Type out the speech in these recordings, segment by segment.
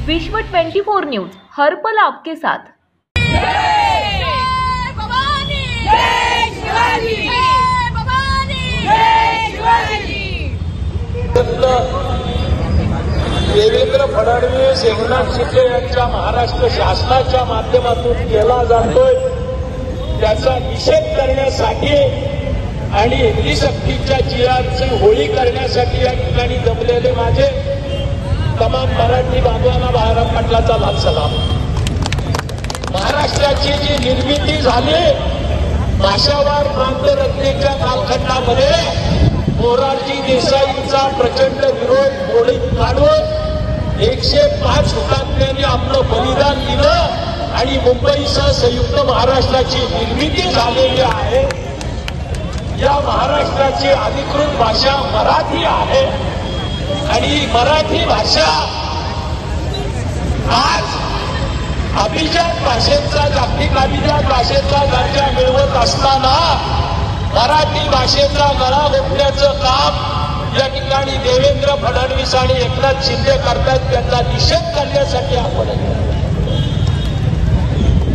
विश्व 24 न्यूज हर पल आपके साथ। देवेंद्र फडणवीस एकनाथ शिंदे यांच्या महाराष्ट्र शासनाच्या माध्यमातून केला जातोय त्याचा निषेध करण्यासाठी आणि हिंदी सक्तीच्या जिहाची होळी करण्यासाठी या ठिकाणी जमलेले माझे तमाम मराठी बांधवांना बाळाराम पाटलांचा लाल सलाम। महाराष्ट्राची जी निर्मिती झाली भाषावार प्रांतरचनेच्या कालखंडामध्ये मोरारजी देसाईंचा प्रचंड विरोध मोडीत काढून 105 हुतात्म्यांनी आपलं बलिदान दिलं आणि मुंबईसह संयुक्त महाराष्ट्राची निर्मिती झालेली आहे। या महाराष्ट्राची अधिकृत भाषा मराठी आहे आणि मराठी भाषा आज अभिजात भाषेचा जागतिक अभिजात भाषेचा दर्जा मिळवत असताना मराठी भाषेचा गळा घोटण्याचं काम या ठिकाणी देवेंद्र फडणवीस आणि एकनाथ शिंदे करतात। त्याचा निषेध करण्यासाठी आपण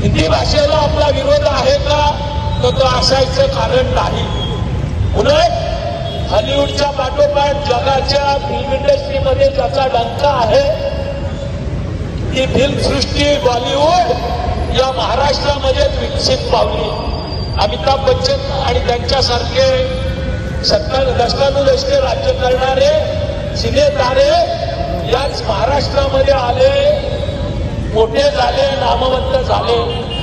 हिंदी भाषेला आपला विरोध आहे का तो असायचं कारण नाही। उलट हॉलिवूडच्या पाठोपाठ जगाच्या फिल्म इंडस्ट्रीमध्ये ज्याचा डंका आहे ती फिल्मसृष्टी बॉलिवूड या महाराष्ट्रामध्येच विकसित पावली। अमिताभ बच्चन आणि त्यांच्यासारखे दशकानुदशके राज्य करणारे सिनेतारे याच महाराष्ट्रामध्ये आले, मोठे झाले, नामवंत झाले।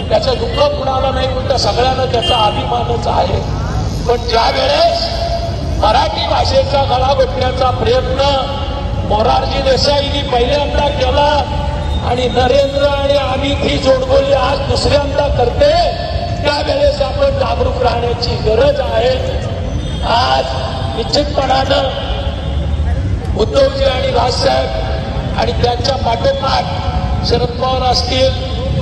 त्याचं दुःख कुणाला नाही, उलट सगळ्यांना त्याचा अभिमानच आहे। पण ज्या वेळेस मराठी भाषेचा गळा घोटण्याचा प्रयत्न मोरारजी देसाईंनी पहिल्यांदा केला आणि नरेंद्र आणि अमित ही जोडगोळी आज दुसऱ्यांदा करते, त्यावेळेस आपण जागरूक राहण्याची गरज आहे। आज निश्चितपणानं उद्धवजी आणि राजसाहेब आणि त्यांच्या पाठोपाठ शरद पवार असतील,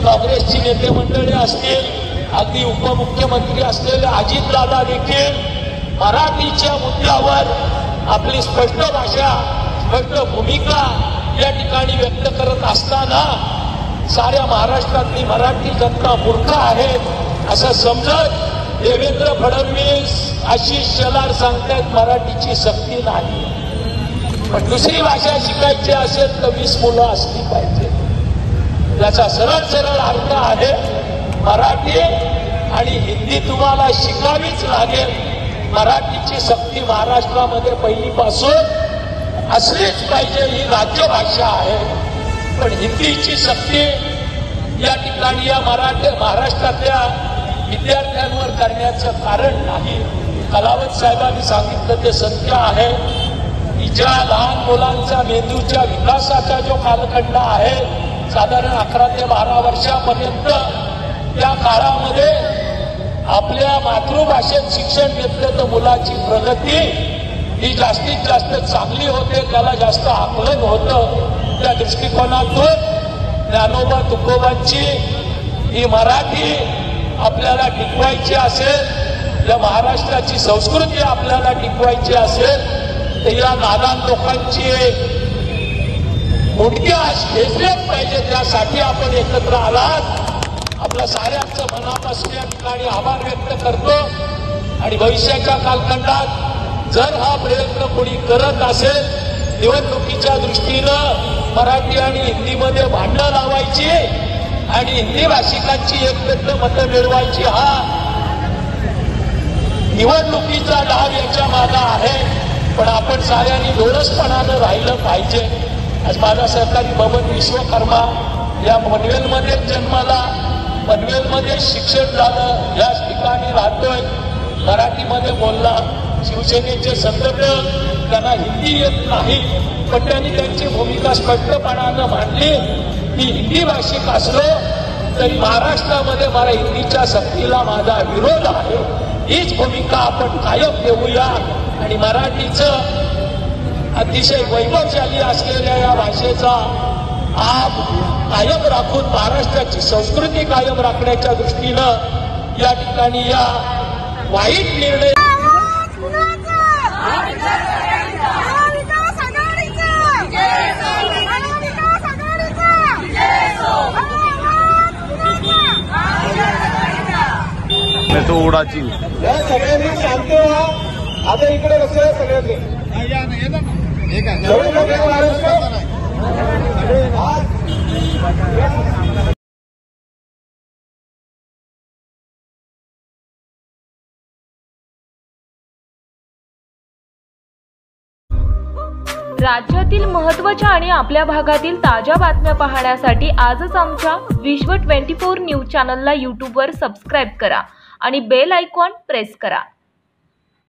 काँग्रेसची नेते मंडळी असतील, अगदी उपमुख्यमंत्री असलेले अजितदादा देखील मराठीच्या मुद्द्यावर आपली स्पष्ट भाषा स्पष्ट भूमिका या ठिकाणी व्यक्त करत असताना साऱ्या महाराष्ट्रातली मराठी जनता मूर्ख आहे असं समजत देवेंद्र फडणवीस आशिष शेलार सांगतायत मराठीची सक्ती नाही, पण दुसरी भाषा शिकायची असेल तर 20 मुलं असली पाहिजे। त्याचा सरळ सरळ अर्थ आहे मराठी आणि हिंदी तुम्हाला शिकावीच लागेल। मराठीची सक्ती महाराष्ट्रामध्ये पहिलीपासून असलीच पाहिजे, ही राज्यभाषा आहे। पण हिंदीची सक्ती या ठिकाणी या महाराष्ट्रातल्या विद्यार्थ्यांवर करण्याचं कारण नाही। कलावत साहेबांनी सांगितलं ते सत्य आहे की ज्या लहान मुलांचा मेंदूच्या विकासाचा जो कालखंड आहे साधारण 11 ते 12 वर्षापर्यंत, त्या काळामध्ये आपल्या मातृभाषेत शिक्षण घेतलं तर मुलाची प्रगती ही जास्तीत जास्त चांगली होते, त्याला जास्त आकलन होतं। त्या दृष्टिकोनातून ज्ञानोबा तुकोबांची ही मराठी आपल्याला टिकवायची असेल, या महाराष्ट्राची संस्कृती आपल्याला टिकवायची असेल तर या नादान लोकांची मुंडक्या खेचल्याच पाहिजे। त्यासाठी आपण एकत्र आलात, आपल्या साऱ्यांचं मनापासून या ठिकाणी आभार व्यक्त करतो आणि भविष्याच्या कालखंडात जर हा प्रयत्न कोणी करत असेल निवडणुकीच्या दृष्टीनं मराठी आणि हिंदीमध्ये भांडणं लावायची आणि हिंदी भाषिकांची एकत्र मतं मिळवायची, हा निवडणुकीचा डाव याच्या मागे आहे। पण आपण साऱ्यांनी डोळसपणानं राहिलं पाहिजे। आज माझा सहकारी बबन विश्वकर्मा या पनवेलमध्ये जन्माला, पनवेलमध्ये शिक्षण झालं, याच ठिकाणी राहतोय, मराठीमध्ये बोलला। शिवसेनेचे संदर्भ त्यांना हिंदी येत नाही, पण त्यांनी त्यांची भूमिका स्पष्टपणानं मांडली की हिंदी भाषिक असलो तरी महाराष्ट्रामध्ये मला हिंदीच्या सक्तीला माझा विरोध आहे। हीच भूमिका आपण कायम ठेवूया आणि मराठीचं अतिशय वैभवशाली असलेल्या या भाषेचा आप कायम राखून महाराष्ट्राची संस्कृती कायम राखण्याच्या दृष्टीनं या ठिकाणी या वाईट निर्णय मैं तो उडाची या सगळ्यांनी शांत व्हा. आता इकडे बसले सगळ्यांनी. एवढे मोठे महाराष्ट्र राज्यातील महत्त्वाच्या आणि आपल्या भागातील ताज्या बातम्या पाहण्यासाठी आजच आमच्या विश्व 24 न्यूज चॅनलला यूट्यूबवर सबस्क्राईब करा आणि बेल आयकॉन प्रेस करा.